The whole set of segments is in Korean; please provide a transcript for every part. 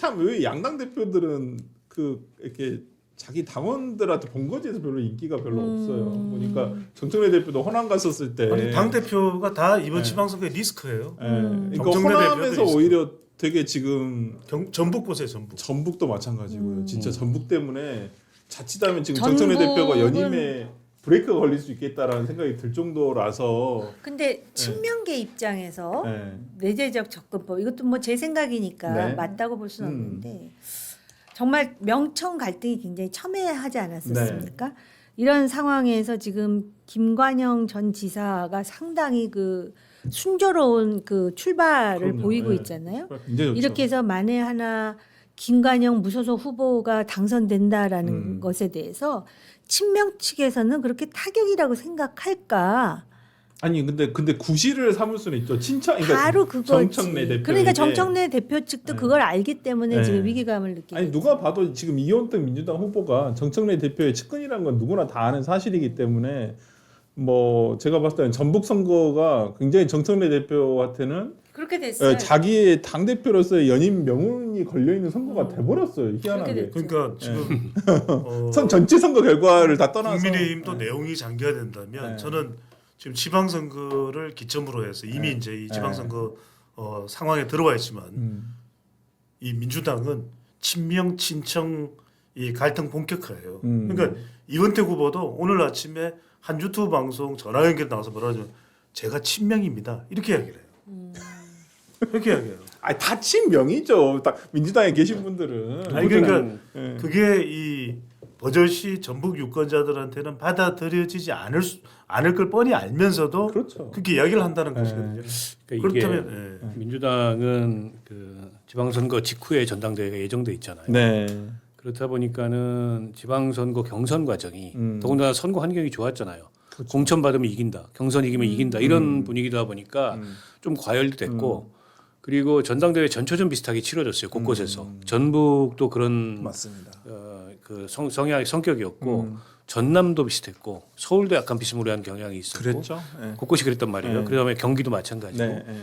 참 왜 양당 대표들은 그 이렇게 자기 당원들한테 본거지에서 별로 인기가 별로 없어요. 보니까 정청래 대표도 호남 갔었을 때 아니 당 대표가 다 이번 지방선거의 리스크예요. 그러니까 정청래 호남에서 대표도 오히려 되게 지금 전북 보세요, 전북. 전북도 마찬가지고요. 진짜 전북 때문에 자칫하면 지금 정청래 대표가 연임에 브레이크가 걸릴 수 있겠다라는 생각이 들 정도라서. 근데 친명계 입장에서 네. 내재적 접근법 이것도 뭐 제 생각이니까 네. 맞다고 볼 수는 없는데 정말 명청 갈등이 굉장히 첨예하지 않았었습니까? 이런 상황에서 지금 김관영 전 지사가 상당히 그 순조로운 그 출발을 그럼요. 보이고 네. 있잖아요. 굉장히 좋죠. 이렇게 해서 만에 하나 김관영 무소속 후보가 당선된다라는 것에 대해서 친명 측에서는 그렇게 타격이라고 생각할까? 아니 근데 구실을 삼을 수는 있죠. 그러니까 바로 그거지. 정청래 대표. 그러니까 정청래 대표 측도 네. 그걸 알기 때문에 네. 지금 위기감을 느끼고. 아니 누가 봐도 지금 이원택 민주당 후보가 정청래 대표의 측근이라는 건 누구나 다 아는 사실이기 때문에 뭐 제가 봤을 때는 전북 선거가 굉장히 정청래 대표한테는 그렇게 됐어요. 자기의 당 대표로서의 연임 명운이 걸려 있는 선거가 돼버렸어요. 희한하게. 그렇게 그러니까 지금 선 전체 선거 결과를 다 떠나서 국민의힘도 네. 내용이 잠겨된다면 네. 저는 지금 지방선거를 기점으로 해서 이미 이제 이 지방선거 상황에 들어와 있지만 이 민주당은 친명 친청 이 갈등 본격화예요. 그러니까 이원택 후보도 오늘 아침에 한 유튜브 방송 전화 연결 나와서 뭐라 하냐면 제가 친명입니다 이렇게 이야기를 해요. 이렇게 이야기해요. 아니 다 친명이죠. 딱 민주당에 계신 분들은. 아니 그러니까 예. 그게 이 버젓이 전북 유권자들한테는 받아들여지지 않을 걸 뻔히 알면서도 그렇죠. 그렇게 이야기를 한다는 것이거든요. 그러니까 이게 그렇다면 민주당은 그 지방선거 직후에 전당대회가 예정돼 있잖아요. 네. 그렇다 보니까는 지방선거 경선 과정이 더군다나 선거 환경이 좋았잖아요. 그렇죠. 공천 받으면 이긴다, 경선 이기면 이긴다 이런 분위기다 보니까 좀 과열됐고 그리고 전당대회 전초전 비슷하게 치러졌어요. 곳곳에서 전북도 그런 맞습니다. 그 성격이었고 전남도 비슷했고 서울도 약간 비스무리한 경향이 있었고 그랬죠. 예. 곳곳이 그랬단 말이에요. 네. 그다음에 경기도 마찬가지고. 네. 예.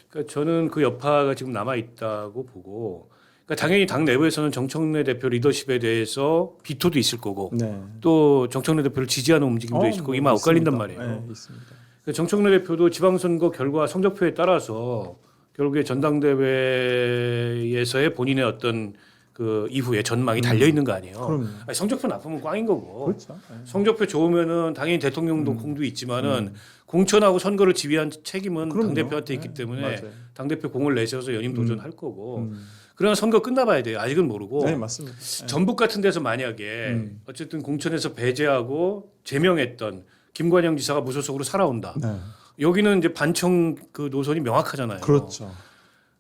그러니까 저는 그 여파가 지금 남아 있다고 보고, 그러니까 당연히 당 내부에서는 정청래 대표 리더십에 대해서 비토도 있을 거고, 네. 또 정청래 대표를 지지하는 움직임도 있을 거고, 이만 엇갈린단 있습니다. 말이에요. 네, 있습니다. 그러니까 정청래 대표도 지방선거 결과 성적표에 따라서 결국에 전당대회에서의 본인의 어떤 그 이후에 전망이 달려 있는 거 아니에요. 그럼요. 아니, 성적표 나쁘면 꽝인 거고. 그렇죠. 예. 성적표 좋으면은 당연히 대통령도 공도 있지만은 공천하고 선거를 지휘한 책임은 그럼요. 당 대표한테 있기 네, 때문에 맞아요. 당 대표 공을 내세워서 연임 도전할 거고. 그러나 선거 끝나봐야 돼요. 아직은 모르고. 네, 맞습니다. 예. 전북 같은 데서 만약에 어쨌든 공천에서 배제하고 제명했던 김관영 지사가 무소속으로 살아온다. 네. 여기는 이제 반청 그 노선이 명확하잖아요. 그렇죠.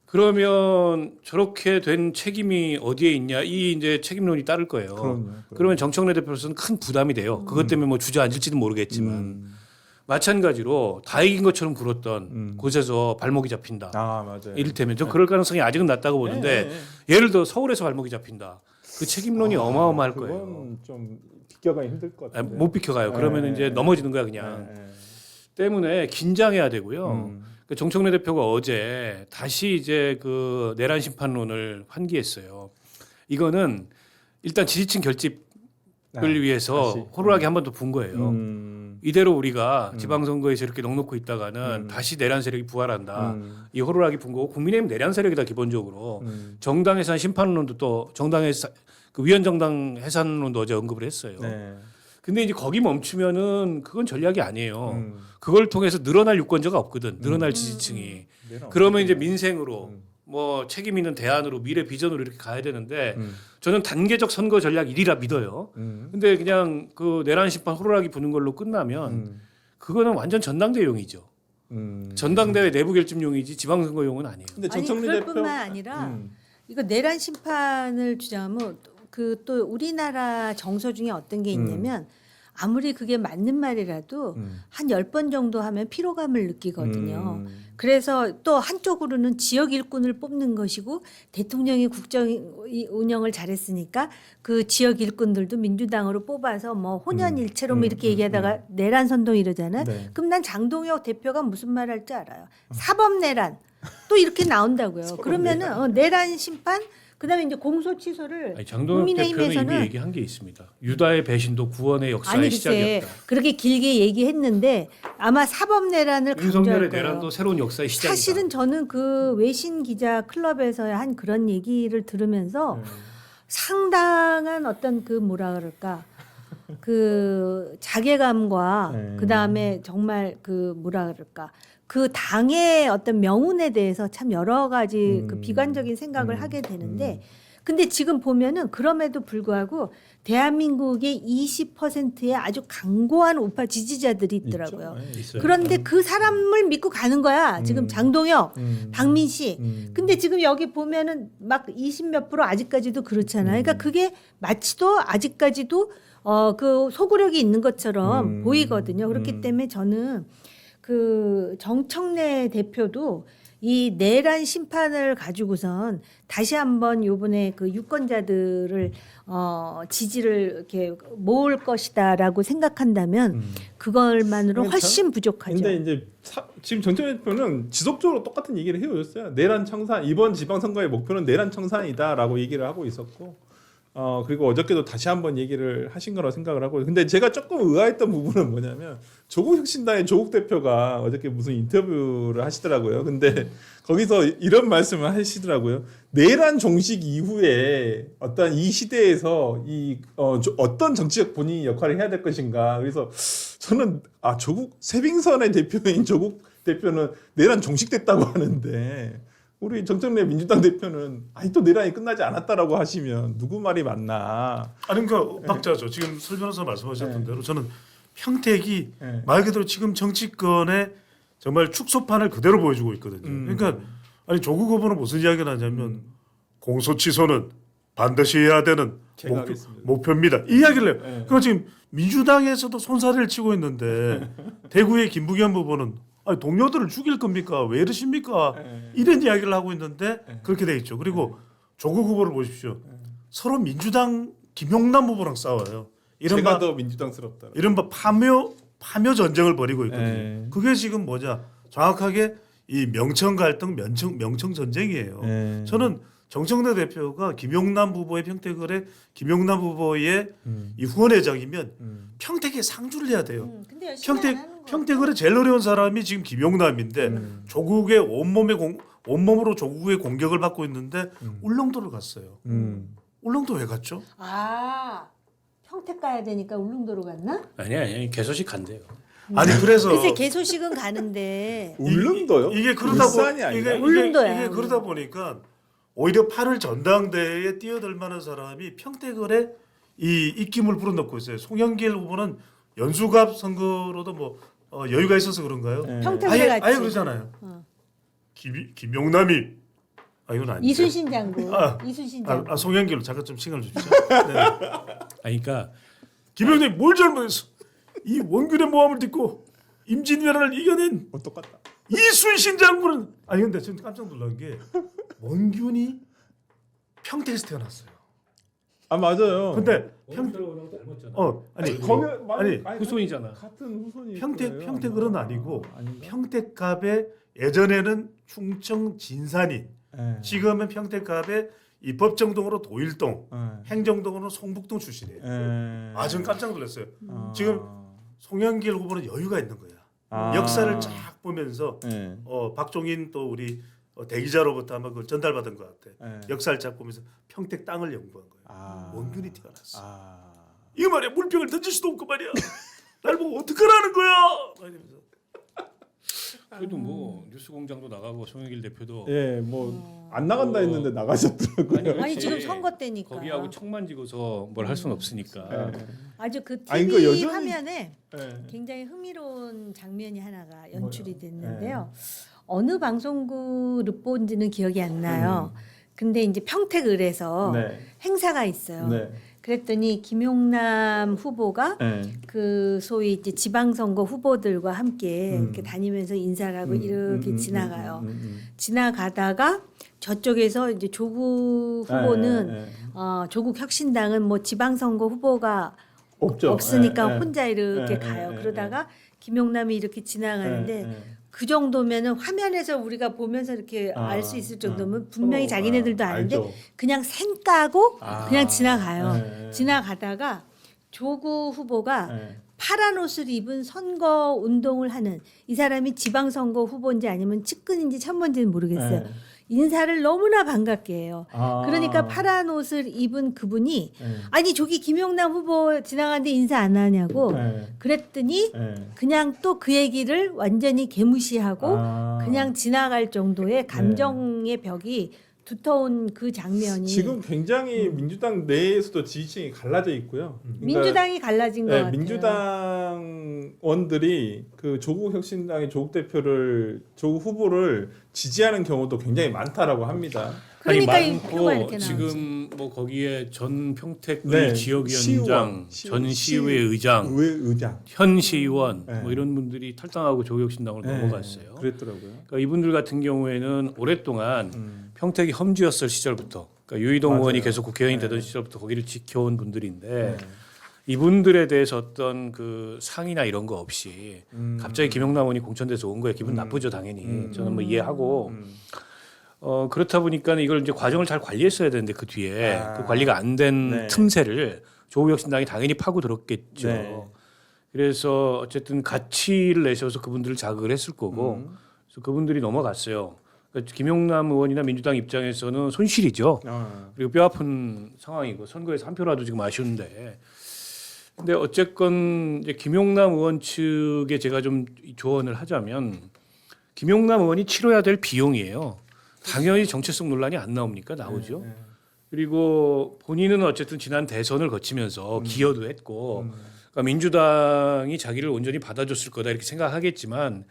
그러면 저렇게 된 책임이 어디에 있냐 이 이제 책임론이 따를 거예요. 그럼요. 그러면 정청래 대표로서는 큰 부담이 돼요. 그것 때문에 뭐 주저앉을지는 모르겠지만 마찬가지로 다 이긴 것처럼 굴었던 곳에서 발목이 잡힌다. 아, 맞아요. 이를테면 좀 그럴 가능성이 아직은 낮다고 보는데 예를 들어 서울에서 발목이 잡힌다. 그 책임론이 어마어마할 거예요. 그건 좀 비껴가기 힘들 것 같아요. 못 비켜가요. 그러면 이제 넘어지는 거야 그냥. 때문에 긴장해야 되고요. 그 정청래 대표가 어제 다시 이제 그 내란 심판론을 환기했어요. 이거는 일단 지지층 결집을 위해서 다시. 호루라기 한 번 더 분 거예요. 이대로 우리가 지방선거에서 이렇게 넉넉고 있다가는 다시 내란 세력이 부활한다. 이 호루라기 분 거고 국민의힘 내란 세력이다 기본적으로. 정당 해산 심판론도 또 정당 해산 그 위헌 정당 해산론도 어제 언급을 했어요. 네. 근데 이제 거기 멈추면은 그건 전략이 아니에요. 그걸 통해서 늘어날 유권자가 없거든. 늘어날 지지층이. 그러면 이제 민생으로 뭐 책임 있는 대안으로 미래 비전으로 이렇게 가야 되는데 저는 단계적 선거 전략 1이라 믿어요. 근데 그냥 그 내란 심판 호루라기 부는 걸로 끝나면 그거는 완전 전당대용이죠. 전당대회 내부 결집용이지 지방선거용은 아니에요. 근데 아니 정청래 그럴 대표 뿐만 아니라 이거 내란 심판을 주장하면 그 또 우리나라 정서 중에 어떤 게 있냐면 아무리 그게 맞는 말이라도 한 10번 정도 하면 피로감을 느끼거든요. 그래서 또 한쪽으로는 지역 일꾼을 뽑는 것이고 대통령이 국정 운영을 잘했으니까 그 지역 일꾼들도 민주당으로 뽑아서 뭐 혼연일체로 뭐 이렇게 얘기하다가 내란 선동 이러잖아요. 네. 그럼 난 장동혁 대표가 무슨 말 할지 알아요. 사법 내란 또 이렇게 나온다고요. 그러면은 내란 심판 그다음에 이제 공소 취소를 아니, 장동혁 대표는 국민의힘에서는 이미 얘기한 게 있습니다. 유다의 배신도 구원의 역사의 아니 글쎄 시작이었다. 그렇게 길게 얘기했는데 아마 사법 내란을 강조할 윤석열의 거예요. 내란도 새로운 역사의 시작이다. 사실은 저는 그 외신 기자 클럽에서 한 그런 얘기를 들으면서 상당한 어떤 그 뭐라 그럴까 그 자괴감과 그 다음에 정말 그 뭐라 그럴까 그 당의 어떤 명운에 대해서 참 여러 가지 그 비관적인 생각을 하게 되는데 근데 지금 보면은 그럼에도 불구하고 대한민국의 20%의 아주 강고한 우파 지지자들이 있더라고요. 있어요. 그런데 그 사람을 믿고 가는 거야. 지금 장동혁, 박민식. 근데 지금 여기 보면은 막 20몇 프로 아직까지도 그렇잖아요. 그러니까 그게 마치도 아직까지도 그 소구력이 있는 것처럼 보이거든요. 그렇기 때문에 저는 그 정청래 대표도 이 내란 심판을 가지고선 다시 한번 요번에 그 유권자들을 지지를 이렇게 모을 것이다라고 생각한다면 그걸만으로 근데 훨씬 부족하죠. 근데 이제 지금 정청래 대표는 지속적으로 똑같은 얘기를 해오셨어요. 내란 청산 이번 지방선거의 목표는 내란 청산이다라고 얘기를 하고 있었고. 그리고 어저께도 다시 한번 얘기를 하신 거라고 생각을 하고 근데 제가 조금 의아했던 부분은 뭐냐면 조국혁신당의 조국 대표가 어저께 무슨 인터뷰를 하시더라고요. 근데 거기서 이런 말씀을 하시더라고요. 내란 종식 이후에 어떤 이 시대에서 어떤 정치적 본인이 역할을 해야 될 것인가. 그래서 저는 조국 세빙선의 대표인 조국 대표는 내란 종식됐다고 하는데 우리 정청래 민주당 대표는 아직도 내란이 끝나지 않았다라고 하시면 누구 말이 맞나? 아니 그러니까 박자죠. 지금 설 변호사 말씀하셨던 대로 저는 평택이 네. 말 그대로 지금 정치권의 정말 축소판을 그대로 보여주고 있거든요. 그러니까 아니 조국 후보는 무슨 이야기를 하냐면 공소 취소는 반드시 해야 되는 제가 하겠습니다. 목표입니다. 이 이야기를 해요. 네. 그러니까 지금 민주당에서도 손사래를 치고 있는데 대구의 김부겸 후보는 아니, 동료들을 죽일 겁니까? 왜 이러십니까? 이런 이야기를 하고 있는데 그렇게 돼 있죠. 그리고 조국 후보를 보십시오. 서로 민주당 김용남 후보랑 싸워요. 제가 더 민주당스럽다. 이른바 파묘 전쟁을 벌이고 있거든요. 네. 그게 지금 뭐냐? 정확하게 이 명청 갈등, 명청 전쟁이에요. 네. 저는 정청래 대표가 김용남 후보의 평택을에 김용남 후보의 이 후원회장이면 평택에 상주를 해야 돼요. 근데 열심히 안 하는 거 평택을에 제일 어려운 사람이 지금 김용남인데 조국의 온몸으로 조국의 공격을 받고 있는데 울릉도를 갔어요. 울릉도 왜 갔죠? 평택 가야 되니까 울릉도로 갔나? 아니 개소식 간대요. 아니 그래서 글쎄 개소식은 가는데 울릉도요? 이게 그러다 울산이 아니라? 울릉도야. 이게 그러다 보니까 오히려 8월 전당대회에 뛰어들 만한 사람이 평택을에 이 입김을 불어넣고 있어요. 송영길 후보는 연수갑 선거로도 뭐 여유가 있어서 그런가요? 네. 평택에 갔지. 아예 그러잖아요. 김용남이 이건 아니죠. 이순신 장군. 이순신 장군. 송영길로 잠깐 좀 시간을 주십시오. 네. 그러니까 김용남이 뭘 잘못했어? 이 원균의 모함을 딛고 임진왜란을 이겨낸 똑같다. 이순신 장군은 근데 전 깜짝 놀란 게 원균이 평택에서 태어났어요. 맞아요. 근데 원균하고 닮았잖아. 아니 후손이잖아. 같은 후손이. 평택은 아니고 아닌가? 평택갑에 예전에는 충청 진산인 네. 지금은 평택갑에 입법정동으로 도일동 네. 행정동으로 송북동 출신이에요. 네. 전 깜짝 놀랐어요. 지금 송영길 후보는 여유가 있는 거야. 아. 역사를 쫙 보면서 네. 박종인 또 우리 대기자로부터 아마 그걸 전달받은 것 같아. 네. 역사를 쫙 보면서 평택 땅을 연구한 거예요. 원균이 태어났어. 이거 말이야 물병을 던질 수도 없고 말이야. 날 보고 어떡하라는 거야. 막 이러면서. 그래도 뭐 뉴스공장도 나가고 송영길 대표도 뭐 안 나간다 했는데 나가셨더라고요. 아니, 아니 지금 선거 때니까. 거기하고 척만 지고서 뭘 할 수는 없으니까. 아주 그 TV 아니, 그러니까 여전히- 화면에 네. 굉장히 흥미로운 장면이 하나가 연출이 됐는데요. 어느 방송국을 본지는 기억이 안 나요. 근데 이제 평택을에서 네. 행사가 있어요. 네. 그랬더니 김용남 후보가 네. 그 소위 이제 지방선거 후보들과 함께 이렇게 다니면서 인사를 하고 이렇게 지나가요. 지나가다가 저쪽에서 이제 조국 후보는 조국 혁신당은 뭐 지방선거 후보가 없죠. 없으니까 네, 네. 혼자 이렇게 네, 가요. 네, 그러다가 김용남이 이렇게 지나가는데 그 정도면은 화면에서 우리가 보면서 이렇게 알 수 있을 정도면 분명히 서로, 자기네들도 아는데 알죠. 그냥 생까고 아. 그냥 지나가요. 네. 지나가다가 조국 후보가 네. 파란 옷을 입은 선거 운동을 하는 이 사람이 지방선거 후보인지 아니면 측근인지 참모인지는 모르겠어요. 네. 인사를 너무나 반갑게 해요. 아. 그러니까 파란 옷을 입은 그분이 네. 아니 저기 김용남 후보 지나가는데 인사 안 하냐고 네. 그랬더니 네. 그냥 또 그 얘기를 완전히 개무시하고 아. 그냥 지나갈 정도의 감정의 벽이 두터운 그 장면이 지금 굉장히 민주당 내에서도 지지층이 갈라져 있고요. 그러니까 민주당이 갈라진 것 네, 같아요. 민주당원들이 그 조국 혁신당의 조국 후보를 지지하는 경우도 굉장히 많다라고 합니다. 그러니까 아니, 이 표가 이렇게 나오지. 지금 뭐 거기에 전 평택 네, 지역위원장, 전 시의회 의장, 의장, 현 시의원 네. 뭐 이런 분들이 탈당하고 조국혁신당으로 넘어갔어요. 그랬더라고요. 그러니까 이분들 같은 경우에는 오랫동안 평택이 험지였을 시절부터, 그러니까 유이동 의원이 맞아요. 계속 국회의원이 네. 되던 시절부터 거기를 지켜온 분들인데 이분들에 대해서 어떤 그 상의나 이런 거 없이 갑자기 김용남 의원이 공천돼서 온 거예요. 기분 나쁘죠, 당연히. 저는 뭐 이해하고. 그렇다 보니까 이걸 이제 과정을 잘 관리했어야 되는데 그 뒤에 그 관리가 안 된 네. 틈새를 조국혁신당이 당연히 파고 들었겠죠. 네. 그래서 어쨌든 가치를 내셔서 그분들을 자극을 했을 거고 그래서 그분들이 넘어갔어요. 그러니까 김용남 의원이나 민주당 입장에서는 손실이죠. 그리고 뼈아픈 상황이고 선거에서 한 표라도 지금 아쉬운데. 근데 어쨌건 이제 김용남 의원 측에 제가 좀 조언을 하자면 김용남 의원이 치러야 될 비용이에요. 당연히 정체성 논란이 안 나옵니까? 나오죠. 그리고 본인은 어쨌든 지난 대선을 거치면서 기여도 했고 그러니까 민주당이 자기를 온전히 받아줬을 거다 이렇게 생각하겠지만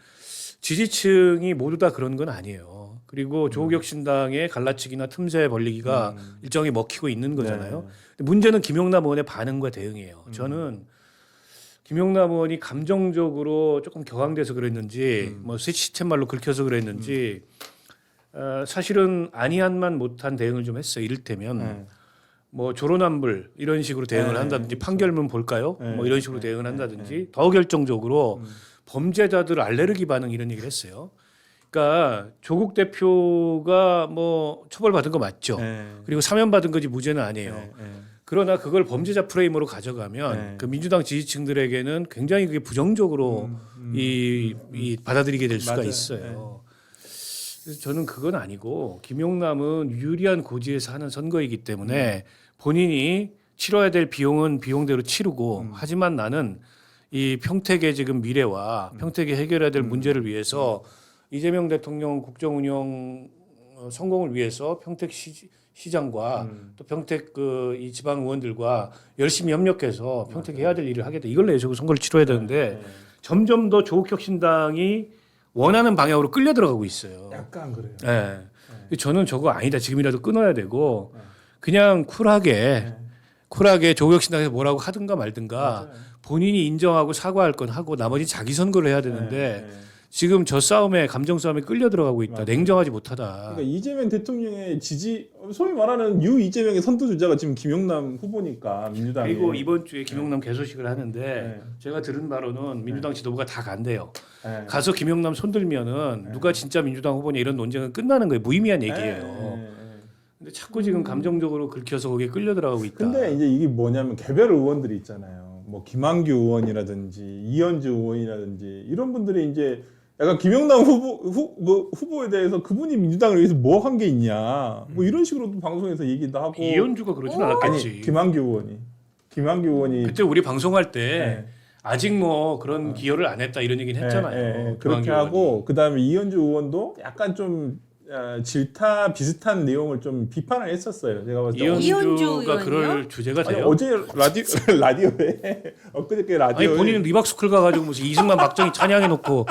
지지층이 모두 다 그런 건 아니에요. 그리고 조국혁신당의 갈라치기나 틈새 벌리기가 일정히 먹히고 있는 거잖아요. 근데 문제는 김용남 의원의 반응과 대응이에요. 저는 김용남 의원이 감정적으로 조금 격앙돼서 그랬는지 뭐 시체 말로 긁혀서 그랬는지 사실은 아니한만 못한 대응을 좀 했어요. 이를테면 뭐 조론한불 이런 식으로 대응을 한다든지 판결문 볼까요? 뭐 이런 식으로 대응을 한다든지 더 결정적으로 범죄자들 알레르기 반응 이런 얘기를 했어요. 그러니까 조국 대표가 뭐 처벌받은 거 맞죠. 그리고 사면받은 거지 무죄는 아니에요. 그러나 그걸 범죄자 프레임으로 가져가면 그 민주당 지지층들에게는 굉장히 그게 부정적으로 이 받아들이게 될 수가 맞아요. 있어요. 그래서 저는 그건 아니고 김용남은 유리한 고지에서 하는 선거이기 때문에 본인이 치러야 될 비용은 비용대로 치르고 하지만 나는 이 평택의 지금 미래와 평택이 해결해야 될 문제를 위해서 이재명 대통령 국정운영 성공을 위해서 평택 시장과 또 평택 그 이 지방 의원들과 열심히 협력해서 평택이 해야 될 일을 하겠다. 이걸 내세우고 선거를 치러야 되는데 점점 더 조국혁신당이 원하는 방향으로 끌려 들어가고 있어요. 약간 그래요. 네. 저는 저거 아니다. 지금이라도 끊어야 되고 그냥 쿨하게 조국혁신당에서 뭐라고 하든가 말든가 본인이 인정하고 사과할 건 하고 나머지 자기 선거를 해야 되는데 지금 저 싸움에 감정 싸움에 끌려 들어가고 있다. 냉정하지 못하다. 그러니까 이재명 대통령의 소위 말하는 유 이재명의 선두주자가 지금 김용남 후보니까 민주당이. 그리고 이번 주에 김용남 개소식을 하는데 제가 들은 바로는 민주당 지도부가 다 간대요. 가서 김용남 손들면은 누가 진짜 민주당 후보냐 이런 논쟁은 끝나는 거예요. 무의미한 얘기예요. 근데 자꾸 지금 감정적으로 긁혀서 거기에 끌려 들어가고 있다. 근데 이제 이게 뭐냐면 개별 의원들이 있잖아요. 뭐 김한규 의원이라든지 이현주 의원이라든지 이런 분들이 이제 약간 김용남 후보에 대해서 그분이 민주당을 위해서 뭐 한 게 있냐 뭐 이런 식으로도 방송에서 얘기도 하고. 이현주가 그러진 아니 않았겠지. 김한규 의원이 그때 우리 방송할 때 아직 뭐 그런 기여를 안 했다 이런 얘기는 했잖아요. 그렇게 김한규 하고 의원이. 그다음에 이현주 의원도 약간 좀 질타 비슷한 내용을 좀 비판을 했었어요. 제가 봤을 때 이현주 이현주가 그럴 의원이요? 주제가 아니, 돼요? 어제 라디오에 엊그저께 라디오에 아니 본인은 리박스쿨 가가지고 무슨 이승만 박정희 찬양해놓고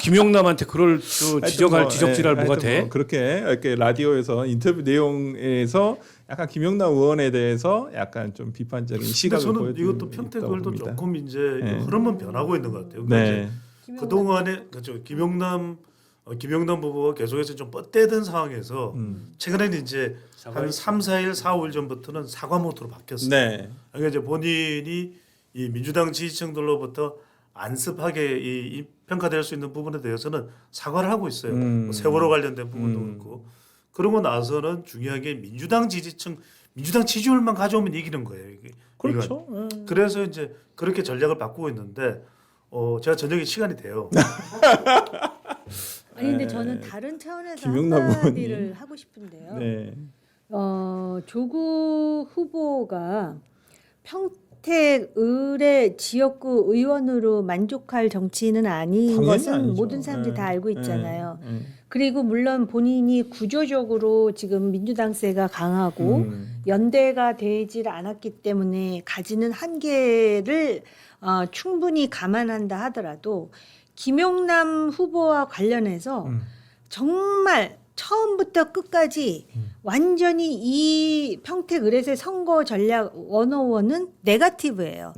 김용남한테 그럴 하여튼 지적질할 뭐가 하여튼 돼? 그렇게 이렇게 라디오에서 인터뷰 내용에서 약간 김용남 의원에 대해서 약간 좀 비판적인 근데 시각을 저는 보여주고 이것도 평택을도 봅니다. 조금 이제 흐름은 변하고 있는 것 같아요. 그러니까 네. 이제 그동안에 그렇죠. 김용남 부부가 계속해서 좀 뻗대던 상황에서 최근에는 이제 한 3, 4일, 4, 5일 전부터는 사과 모드로 바뀌었어요. 네. 그러니까 이제 본인이 이 민주당 지지층들로부터 안습하게 이 평가될 수 있는 부분에 대해서는 사과를 하고 있어요. 뭐 세월호 관련된 부분도 그렇고 그러고 나서는 중요한 게 민주당 지지층, 민주당 지지율만 가져오면 이기는 거예요. 이게. 그렇죠. 이건. 그래서 이제 그렇게 전략을 바꾸고 있는데 제가 저녁에 시간이 돼요. 아니 근데 저는 다른 차원에서 김용남 한마디를 의원님. 하고 싶은데요. 네. 조국 후보가 평택 의뢰 지역구 의원으로 만족할 정치인은 아닌 당연히 것은 아니죠. 모든 사람들이 네. 다 알고 있잖아요. 네. 그리고 물론 본인이 구조적으로 지금 민주당세가 강하고 연대가 되질 않았기 때문에 가지는 한계를 충분히 감안한다 하더라도 김용남 후보와 관련해서 정말 처음부터 끝까지 완전히 이 평택 의뢰세 선거 전략 101은 네거티브예요.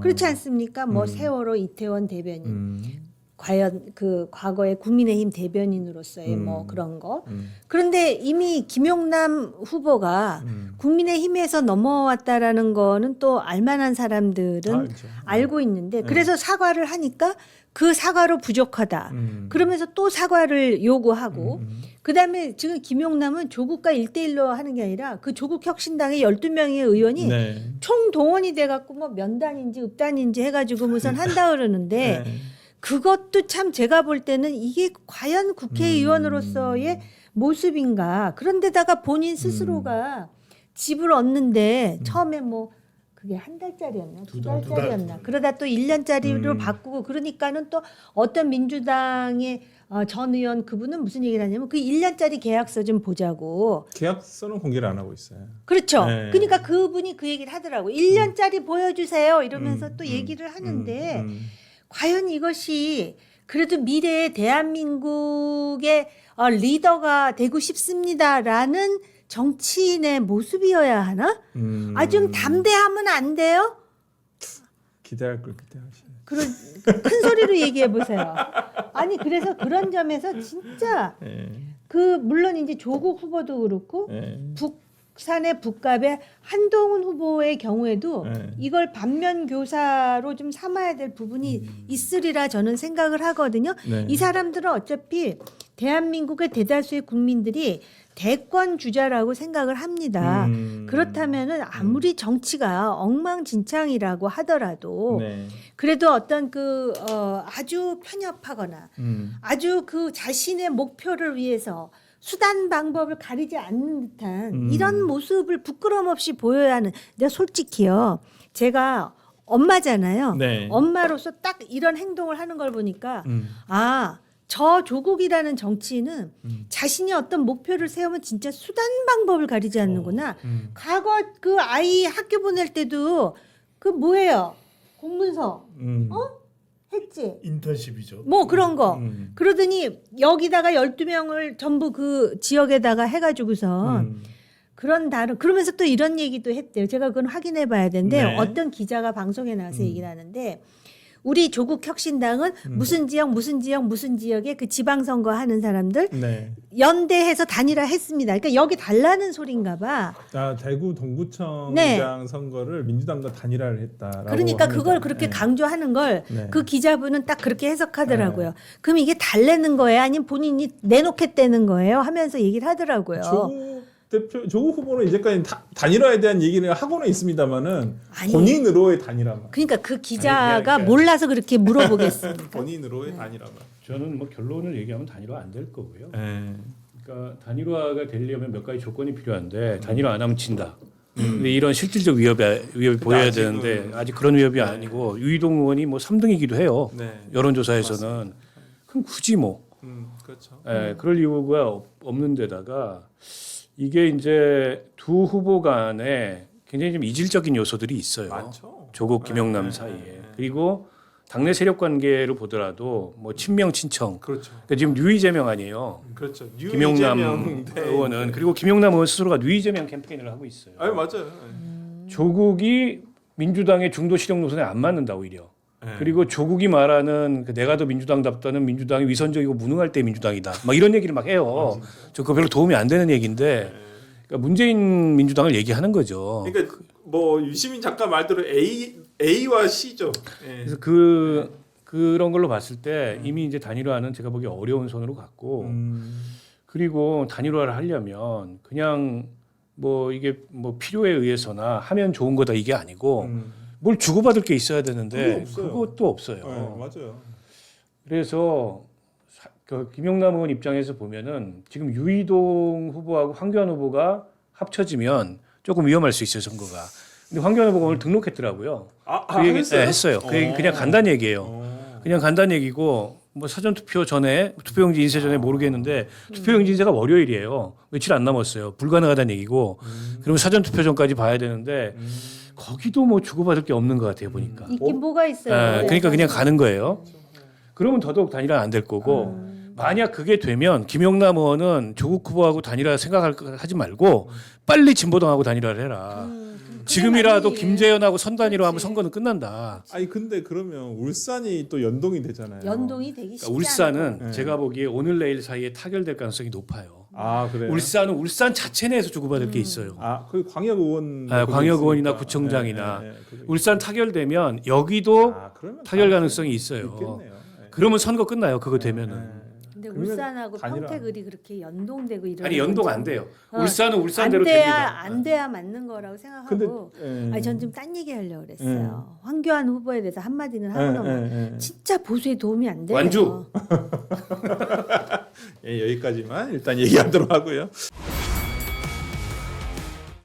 그렇지 않습니까? 뭐 세월호 이태원 대변인, 과연 그 과거에 국민의힘 대변인으로서의 뭐 그런 거. 그런데 이미 김용남 후보가 국민의힘에서 넘어왔다라는 거는 또 알만한 사람들은 알죠. 알고 있는데 그래서 사과를 하니까 그 사과로 부족하다. 그러면서 또 사과를 요구하고 그다음에 지금 김용남은 조국과 1대1로 하는 게 아니라 그 조국 혁신당의 12명의 의원이 네. 총 동원이 돼 갖고 뭐 면단인지 읍단인지 해 가지고 무슨 한다 그러는데 네. 그것도 참 제가 볼 때는 이게 과연 국회의원으로서의 모습인가. 그런데다가 본인 스스로가 집을 얻는데 처음에 뭐 그게 한 달짜리였나 두 달짜리였나 그러다 또 1년짜리로 바꾸고 그러니까는 또 어떤 민주당의 전 의원 그분은 무슨 얘기를 하냐면 그 1년짜리 계약서 좀 보자고. 계약서는 공개를 안 하고 있어요. 그렇죠. 네. 그러니까 그분이 그 얘기를 하더라고. 1년짜리 보여주세요 이러면서 또 얘기를 하는데 과연 이것이 그래도 미래의 대한민국의 리더가 되고 싶습니다라는 정치인의 모습이어야 하나? 좀 담대하면 안 돼요? 기대할 걸 기대하시네. 그런 큰 소리로 얘기해 보세요. 아니 그래서 그런 점에서 진짜 그 물론 이제 조국 후보도 그렇고 북산의 북갑의 한동훈 후보의 경우에도 이걸 반면 교사로 좀 삼아야 될 부분이 있으리라 저는 생각을 하거든요. 네. 이 사람들은 어차피 대한민국의 대다수의 국민들이 대권 주자라고 생각을 합니다. 그렇다면은 아무리 정치가 엉망진창이라고 하더라도 네. 그래도 어떤 그 아주 편협하거나 아주 그 자신의 목표를 위해서 수단 방법을 가리지 않는 듯한 이런 모습을 부끄럼 없이 보여야 하는. 내가 솔직히요. 제가 엄마잖아요. 네. 엄마로서 딱 이런 행동을 하는 걸 보니까 저 조국이라는 정치인은 자신이 어떤 목표를 세우면 진짜 수단 방법을 가리지 않는구나. 과거 그 아이 학교 보낼 때도 그 뭐예요? 공문서 했지. 인턴십이죠. 뭐 그런 거. 그러더니 여기다가 12명을 전부 그 지역에다가 해가지고선 그러면서 또 이런 얘기도 했대요. 제가 그건 확인해 봐야 되는데 네. 어떤 기자가 방송에 나와서 얘기를 하는데 우리 조국 혁신당은 무슨 지역에 그 지방선거 하는 사람들 네. 연대해서 단일화했습니다. 그러니까 여기 달라는 소리인가 봐. 대구 동구청장 네. 선거를 민주당과 단일화를 했다라고 그러니까 합니다. 그걸 그렇게 네. 강조하는 걸 그 네. 기자분은 딱 그렇게 해석하더라고요. 그럼 이게 달래는 거예요? 아니면 본인이 내놓겠다는 거예요? 하면서 얘기를 하더라고요. 조국 후보는 이제까지 단일화에 대한 얘기를 하고는 있습니다만은 아니. 본인으로의 단일화만. 그러니까 그 기자가 아니, 그러니까. 몰라서 그렇게 물어보겠습니까? 본인으로의 단일화만. 저는 뭐 결론을 얘기하면 단일화 안 될 거고요. 네. 그러니까 단일화가 되려면 몇 가지 조건이 필요한데 단일화 안 하면 진다. 근데 이런 실질적 위협이 보여야 아직은. 되는데 아직 그런 위협이 아니고 유이동 의원이 뭐 3등이기도 해요. 네. 여론조사에서는. 그럼 굳이 뭐 그렇죠. 그럴 이유가 없는 데다가 이게 이제 두 후보 간에 굉장히 좀 이질적인 요소들이 있어요. 많죠. 조국 김용남 사이에. 그리고 당내 세력 관계로 보더라도 뭐 친명 친청. 그렇죠. 그러니까 지금 뉴이재명 아니에요. 그렇죠. 김용남 의원은 그리고 김용남 의원 스스로가 뉴이재명 캠페인을 하고 있어요. 아니 맞아요. 조국이 민주당의 중도 실용 노선에 안 맞는다 오히려. 그리고 조국이 말하는 그 내가 더 민주당답다는 민주당이 위선적이고 무능할 때 민주당이다. 막 이런 얘기를 막 해요. 저 그거 별로 도움이 안 되는 얘기인데 그러니까 문재인 민주당을 얘기하는 거죠. 그러니까 뭐 유시민 작가 말대로 A와 C죠. 그래서 그 그런 걸로 봤을 때 이미 이제 단일화는 제가 보기에 어려운 선으로 갔고 그리고 단일화를 하려면 그냥 뭐 이게 뭐 필요에 의해서나 하면 좋은 거다 이게 아니고 뭘 주고받을 게 있어야 되는데 그것도 없어요. 네, 맞아요. 그래서 그 김용남 의원 입장에서 보면은 지금 유이동 후보하고 황교안 후보가 합쳐지면 조금 위험할 수 있어요 선거가. 근데 황교안 후보가 오늘 등록했더라고요. 그 얘기 했어요. 그 얘기 그냥 간단 얘기예요. 그냥 간단 얘기고 뭐 사전 투표 전에 투표용지 인쇄 전에 모르겠는데 투표용지 인쇄가 월요일이에요. 며칠 안 남았어요. 불가능하다는 얘기고. 그러면 사전 투표 전까지 봐야 되는데 거기도 뭐 주고받을 게 없는 것 같아요 보니까. 있긴 뭐가 있어요. 그러니까 그냥 가는 거예요. 그러면 더더욱 단일화 안 될 거고 만약 그게 되면 김용남 의원은 조국 후보하고 단일화 생각하지 말고 빨리 진보당하고 단일화를 해라. 지금이라도 김재현하고 선단위로 하면 선거는 끝난다. 아니 근데 그러면 울산이 또 연동이 되잖아요. 연동이 되기 쉽지 그러니까 울산은 네. 제가 보기에 오늘 내일 사이에 타결될 가능성이 높아요. 아 그래요. 울산은 울산 자체 내에서 주고받을 게 있어요. 아그 광역 의원. 광역 의원이나 있으니까. 구청장이나 그게 울산 타결되면 여기도 그러면 타결 가능성이 있어요. 있겠네요. 그러면 선거 끝나요. 그거 되면은. 근데 그러면 울산하고 단일화. 평택을이 그렇게 연동되고 이런 아니 연동 안 돼요. 어, 울산은 울산대로 안 돼야 됩니다. 안 돼야 맞는 거라고 근데 생각하고. 아니 전 좀 딴 얘기 하려고 그랬어요. 황교안 후보에 대해서 한마디는 하고 넘어. 진짜 보수에 도움이 안 돼요. 완주. 예, 여기까지만 일단 얘기하도록 하고요.